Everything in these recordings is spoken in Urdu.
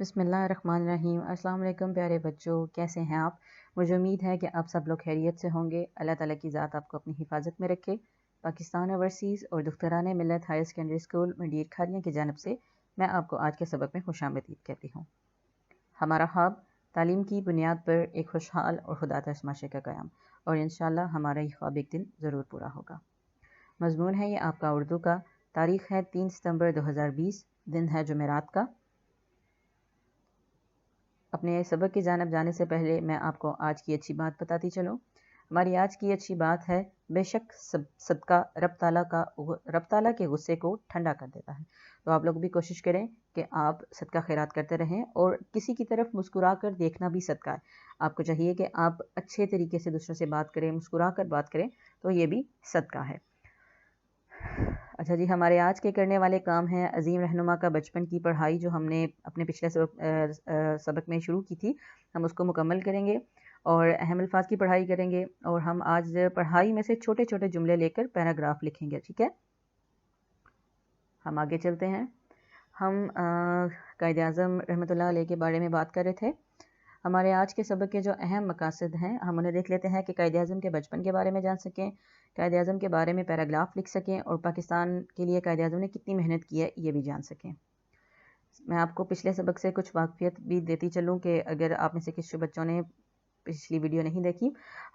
بسم اللہ الرحمن الرحیم۔ السلام علیکم پیارے بچوں، کیسے ہیں آپ؟ مجھے امید ہے کہ آپ سب لوگ خیریت سے ہوں گے۔ اللہ تعالیٰ کی ذات آپ کو اپنی حفاظت میں رکھے۔ پاکستان اوورسیز اور دختران ملت ہائر سیکنڈری اسکول منڈیر کھاریاں کی جانب سے میں آپ کو آج کے سبق میں خوش آمدید کہتی ہوں۔ ہمارا خواب تعلیم کی بنیاد پر ایک خوشحال اور خدا ترس معاشرے کا قیام، اور انشاءاللہ ہمارا یہ خواب ایک دن ضرور پورا ہوگا۔ مضمون ہے یہ آپ کا اردو کا، تاریخ ہے 3 ستمبر 2020، دن ہے جمعرات کا۔ اپنے سبق کی جانب جانے سے پہلے میں آپ کو آج کی اچھی بات بتاتی چلوں۔ ہماری آج کی اچھی بات ہے، بے شک صدقہ رب تعالیٰ کے غصے کو ٹھنڈا کر دیتا ہے۔ تو آپ لوگ بھی کوشش کریں کہ آپ صدقہ خیرات کرتے رہیں، اور کسی کی طرف مسکرا کر دیکھنا بھی صدقہ ہے۔ آپ کو چاہیے کہ آپ اچھے طریقے سے دوسروں سے بات کریں، مسکرا کر بات کریں، تو یہ بھی صدقہ ہے۔ اچھا جی، ہمارے آج کے کرنے والے کام ہیں عظیم رہنما کا بچپن کی پڑھائی، جو ہم نے اپنے پچھلے سبق میں شروع کی تھی، ہم اس کو مکمل کریں گے اور اہم الفاظ کی پڑھائی کریں گے، اور ہم آج پڑھائی میں سے چھوٹے چھوٹے جملے لے کر پیراگراف لکھیں گے، ٹھیک ہے؟ ہم آگے چلتے ہیں۔ ہم قائد اعظم رحمۃ اللہ علیہ کے بارے میں بات کر رہے تھے۔ ہمارے آج کے سبق کے جو اہم مقاصد ہیں، ہم انہیں دیکھ لیتے ہیں کہ قائد اعظم کے بچپن کے بارے میں جان سکیں، قائد اعظم کے بارے میں پیراگراف لکھ سکیں، اور پاکستان کے لیے قائد اعظم نے کتنی محنت کی ہے یہ بھی جان سکیں۔ میں آپ کو پچھلے سبق سے کچھ واقفیت بھی دیتی چلوں کہ اگر آپ میں سے کسی بچوں نے پچھلی ویڈیو نہیں دیکھی،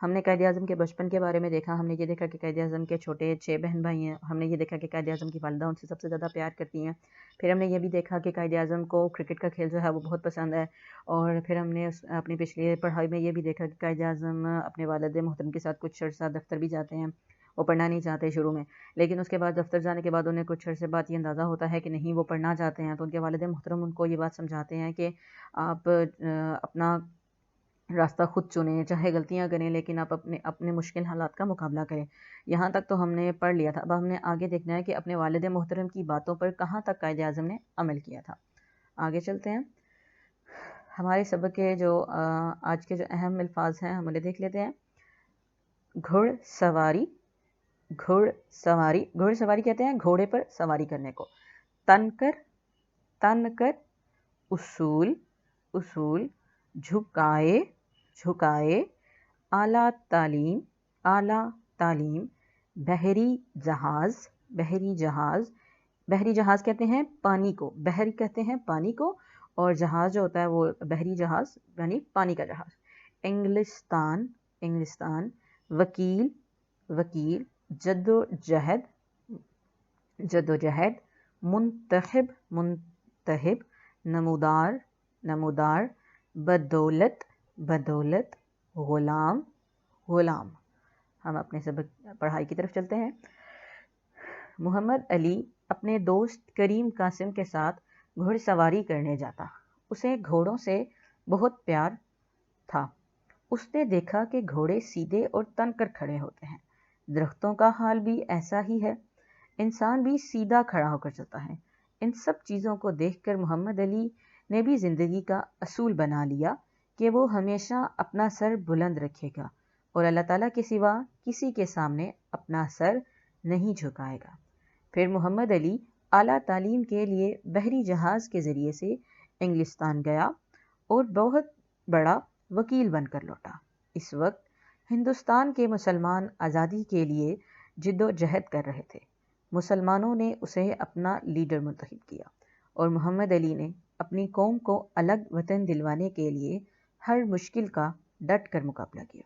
ہم نے قائد اعظم کے بچپن کے بارے میں دیکھا۔ ہم نے یہ دیکھا کہ قائد اعظم کے چھوٹے 6 بہن بھائی ہیں۔ ہم نے یہ دیکھا کہ قائد اعظم کی والدہ ان سے سب سے زیادہ پیار کرتی ہیں۔ پھر ہم نے یہ بھی دیکھا کہ قائد اعظم کو کرکٹ کا کھیل جو ہے وہ بہت پسند ہے، اور پھر ہم نے اپنی پچھلی پڑھائی میں یہ بھی دیکھا کہ قائد اعظم اپنے والد محترم کے ساتھ کچھ عرصہ دفتر بھی جاتے ہیں۔ وہ پڑھنا نہیں چاہتے شروع میں، لیکن اس کے بعد دفتر جانے کے بعد انہیں کچھ عرصے بعد یہ اندازہ ہوتا ہے کہ نہیں، وہ پڑھنا چاہتے ہیں، تو ان کے والد محترم ان کو یہ بات سمجھاتے ہیں کہ آپ اپنا راستہ خود چنیں، چاہے غلطیاں کریں، لیکن آپ اپنے مشکل حالات کا مقابلہ کریں۔ یہاں تک تو ہم نے پڑھ لیا تھا، اب ہم نے آگے دیکھنا ہے کہ اپنے والد محترم کی باتوں پر کہاں تک قائد اعظم نے عمل کیا تھا۔ آگے چلتے ہیں۔ ہمارے سبق کے جو آج کے جو اہم الفاظ ہیں ہم انہیں دیکھ لیتے ہیں۔ گھڑ سواری، گھڑ سواری، گھڑ سواری کہتے ہیں گھوڑے پر سواری کرنے کو۔ تن کر، اصول، اصول، جھکائے، جھکائے، اعلیٰ تعلیم، اعلیٰ تعلیم، بحری جہاز، بحری جہاز، بحری جہاز کہتے ہیں پانی کو، بحر کہتے ہیں پانی کو، اور جہاز جو ہوتا ہے وہ بحری جہاز یعنی پانی کا جہاز۔ انگلستان، انگلستان، وکیل، وکیل، جدوجہد، جدوجہد، منتخب، منتخب، نمودار، نمودار، بدولت، بدولت، غلام، غلام۔ ہم اپنے سبق پڑھائی کی طرف چلتے ہیں۔ محمد علی اپنے دوست کریم قاسم کے ساتھ گھڑ سواری کرنے جاتا۔ اسے گھوڑوں سے بہت پیار تھا۔ اس نے دیکھا کہ گھوڑے سیدھے اور تن کر کھڑے ہوتے ہیں۔ درختوں کا حال بھی ایسا ہی ہے، انسان بھی سیدھا کھڑا ہو کر چلتا ہے۔ ان سب چیزوں کو دیکھ کر محمد علی نے بھی زندگی کا اصول بنا لیا کہ وہ ہمیشہ اپنا سر بلند رکھے گا، اور اللہ تعالیٰ کے سوا کسی کے سامنے اپنا سر نہیں جھکائے گا۔ پھر محمد علی اعلیٰ تعلیم کے لیے بحری جہاز کے ذریعے سے انگلستان گیا اور بہت بڑا وکیل بن کر لوٹا۔ اس وقت ہندوستان کے مسلمان آزادی کے لیے جد و جہد کر رہے تھے۔ مسلمانوں نے اسے اپنا لیڈر منتخب کیا، اور محمد علی نے اپنی قوم کو الگ وطن دلوانے کے لیے ہر مشکل کا ڈٹ کر مقابلہ کیا۔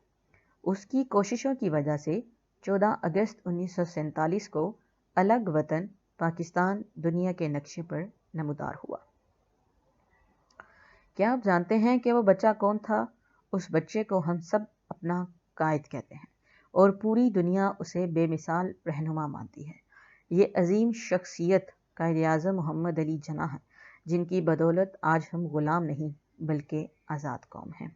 اس کی کوششوں کی وجہ سے 14 اگست 1947 کو الگ وطن پاکستان دنیا کے نقشے پر نمودار ہوا۔ کیا آپ جانتے ہیں کہ وہ بچہ کون تھا؟ اس بچے کو ہم سب اپنا قائد کہتے ہیں، اور پوری دنیا اسے بے مثال رہنما مانتی ہے۔ یہ عظیم شخصیت قائد اعظم محمد علی جناح ہیں، جن کی بدولت آج ہم غلام نہیں بلکہ آزاد قوم ہیں۔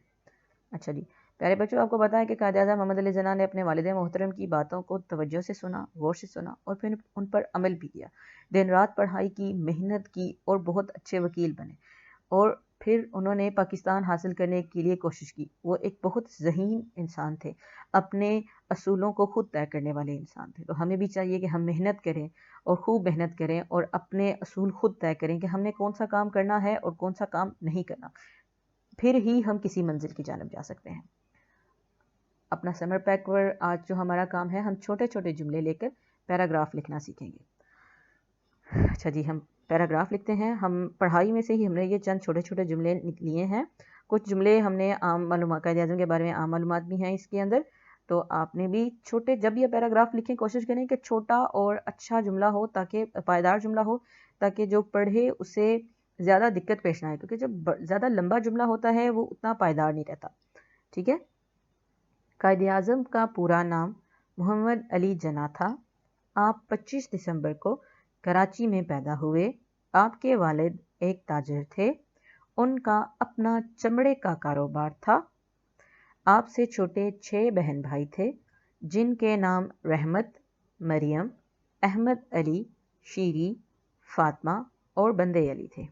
اچھا جی پیارے بچوں، آپ کو پتا ہے کہ قائد اعظم محمد علی جناح نے اپنے والد محترم کی باتوں کو توجہ سے سنا، غور سے سنا، اور پھر ان پر عمل بھی کیا۔ دن رات پڑھائی کی، محنت کی، اور بہت اچھے وکیل بنے، اور پھر انہوں نے پاکستان حاصل کرنے کے لیے کوشش کی. وہ ایک بہت ذہین انسان تھے, اپنے اصولوں کو خود طے کرنے والے انسان تھے. تو ہمیں بھی چاہیے کہ ہم محنت کریں اور خوب محنت کریں اور اپنے اصول خود طے کریں کہ ہم نے کون سا کام کرنا ہے اور کون سا کام نہیں کرنا, پھر ہی ہم کسی منزل کی جانب جا سکتے ہیں. اپنا سمر پیک پر آج جو ہمارا کام ہے, ہم چھوٹے چھوٹے جملے لے کر پیراگراف لکھنا سیکھیں گے. اچھا جی, ہم پیراگراف لکھتے ہیں. ہم پڑھائی میں سے ہی ہم نے یہ چند چھوٹے چھوٹے جملے لیے ہیں. کچھ جملے ہم نے عام معلومات, قائد اعظم کے بارے میں عام معلومات بھی ہیں اس کے اندر. تو آپ نے بھی چھوٹے, جب یہ پیراگراف لکھیں کوشش کریں کہ چھوٹا اور اچھا جملہ ہو, تاکہ پائیدار جملہ ہو, تاکہ جو پڑھے اسے زیادہ دقت پیش نہ آئے, کیونکہ جب زیادہ لمبا جملہ ہوتا ہے وہ اتنا پائیدار نہیں رہتا. ٹھیک ہے. قائد اعظم کا پورا نام محمد علی جناح تھا. آپ 25 دسمبر کو کراچی میں پیدا ہوئے. آپ کے والد ایک تاجر تھے. ان کا اپنا چمڑے کا کاروبار تھا. آپ سے چھوٹے 6 بہن بھائی تھے, جن کے نام رحمت, مریم, احمد علی, شیری, فاطمہ اور بندے علی تھے.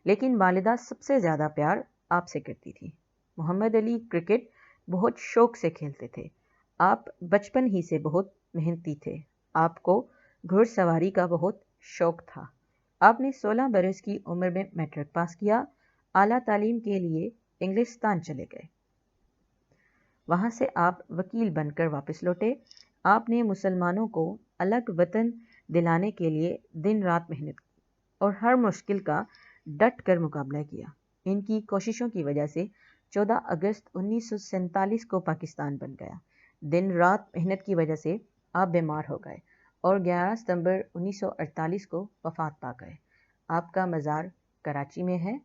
لیکن والدہ سب سے زیادہ پیار آپ سے کرتی تھی. محمد علی کرکٹ بہت شوق سے کھیلتے تھے. آپ بچپن ہی سے بہت محنتی تھے. آپ کو گھڑ سواری کا بہت شوق تھا. آپ نے 16 برس کی عمر میں میٹرک پاس کیا. اعلیٰ تعلیم کے لیے انگلستان چلے گئے. وہاں سے آپ وکیل بن کر واپس لوٹے. آپ نے مسلمانوں کو الگ وطن دلانے کے لیے دن رات محنت کی اور ہر مشکل کا ڈٹ کر مقابلہ کیا. ان کی کوششوں کی وجہ سے 14 اگست 1947 کو پاکستان بن گیا. دن رات محنت کی وجہ سے آپ بیمار ہو گئے اور 11 ستمبر 1948 کو وفات پا گئے. آپ کا مزار کراچی میں ہے.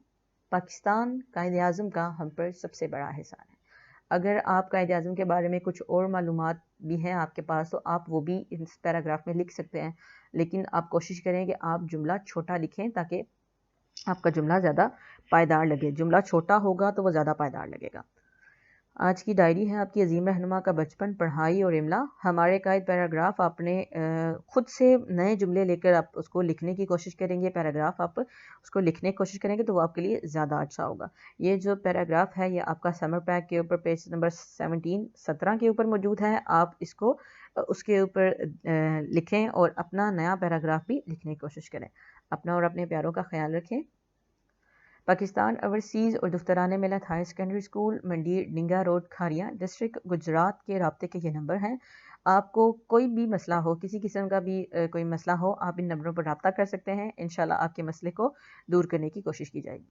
پاکستان قائد اعظم کا ہم پر سب سے بڑا احسان ہے. اگر آپ قائد اعظم کے بارے میں کچھ اور معلومات بھی ہیں آپ کے پاس, تو آپ وہ بھی اس پیراگراف میں لکھ سکتے ہیں, لیکن آپ کوشش کریں کہ آپ جملہ چھوٹا لکھیں تاکہ آپ کا جملہ زیادہ پائیدار لگے. جملہ چھوٹا ہوگا تو وہ زیادہ پائیدار لگے گا. آج کی ڈائری ہے آپ کی عظیم رہنما کا بچپن, پڑھائی اور املا. ہمارے قائد پیراگراف آپ نے خود سے نئے جملے لے کر آپ اس کو لکھنے کی کوشش کریں گے. پیراگراف آپ اس کو لکھنے کی کوشش کریں گے تو وہ آپ کے لیے زیادہ اچھا ہوگا. یہ جو پیراگراف ہے یہ آپ کا سمر پیک کے اوپر پیج نمبر 17 کے اوپر موجود ہے. آپ اس کو اس کے اوپر لکھیں اور اپنا نیا پیراگراف بھی لکھنے کی کوشش کریں. اپنا اور اپنے پیاروں کا خیال رکھیں. پاکستان اوورسیز اور دخترانِ ملت ہائر سیکنڈری اسکول, منڈی ڈنگا روڈ, کھاریاں, ڈسٹرکٹ گجرات کے رابطے کے یہ نمبر ہیں. آپ کو کوئی بھی مسئلہ ہو, کسی قسم کا بھی کوئی مسئلہ ہو, آپ ان نمبروں پر رابطہ کر سکتے ہیں. انشاءاللہ آپ کے مسئلے کو دور کرنے کی کوشش کی جائے گی.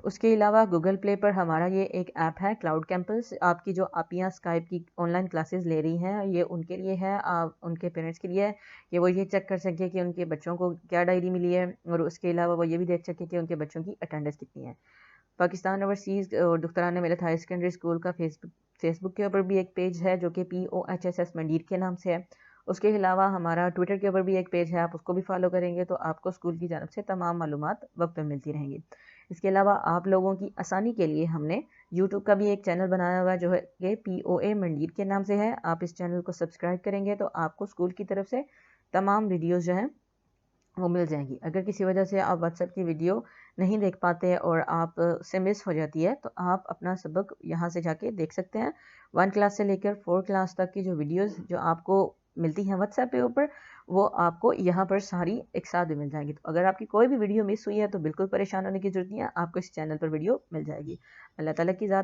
اس کے علاوہ گوگل پلے پر ہمارا یہ ایک ایپ ہے کلاؤڈ کیمپس. آپ کی جو آپیاں اسکائپ کی آن لائن کلاسز لے رہی ہیں, یہ ان کے لیے ہے, ان کے پیرنٹس کے لیے ہے کہ وہ یہ چیک کر سکیں کہ ان کے بچوں کو کیا ڈائری ملی ہے, اور اس کے علاوہ وہ یہ بھی دیکھ سکیں کہ ان کے بچوں کی اٹینڈنس کتنی ہے. پاکستان اوورسیز اور دخترانِ ملت ہائر سیکنڈری اسکول کا فیس بک کے اوپر بھی ایک پیج ہے جو کہ POHSS منڈیر کے نام سے ہے. اس کے علاوہ ہمارا ٹویٹر کے اوپر بھی ایک پیج ہے, آپ اس کو بھی فالو کریں گے تو آپ کو اسکول کی جانب سے تمام معلومات وقت پر ملتی رہیں گی. اس کے علاوہ آپ لوگوں کی آسانی کے لیے ہم نے یوٹیوب کا بھی ایک چینل بنایا ہوا ہے جو ہے کہ POA منڈیر کے نام سے ہے. آپ اس چینل کو سبسکرائب کریں گے تو آپ کو اسکول کی طرف سے تمام ویڈیوز جو ہیں وہ مل جائیں گی. اگر کسی وجہ سے آپ واٹس ایپ کی ویڈیو نہیں دیکھ پاتے اور آپ سے مس ہو جاتی ہے تو آپ اپنا سبق یہاں سے جا کے دیکھ سکتے ہیں. 1 کلاس سے لے کر 4 کلاس تک کی جو ویڈیوز جو آپ کو ملتی ہیں واٹس ایپ کے اوپر, وہ آپ کو یہاں پر ساری ایک ساتھ بھی مل جائیں گی. تو اگر آپ کی کوئی بھی ویڈیو مس ہوئی ہے تو بالکل پریشان ہونے کی ضرورت نہیں ہے, آپ کو اس چینل پر ویڈیو مل جائے گی. اللہ تعالیٰ کی ذات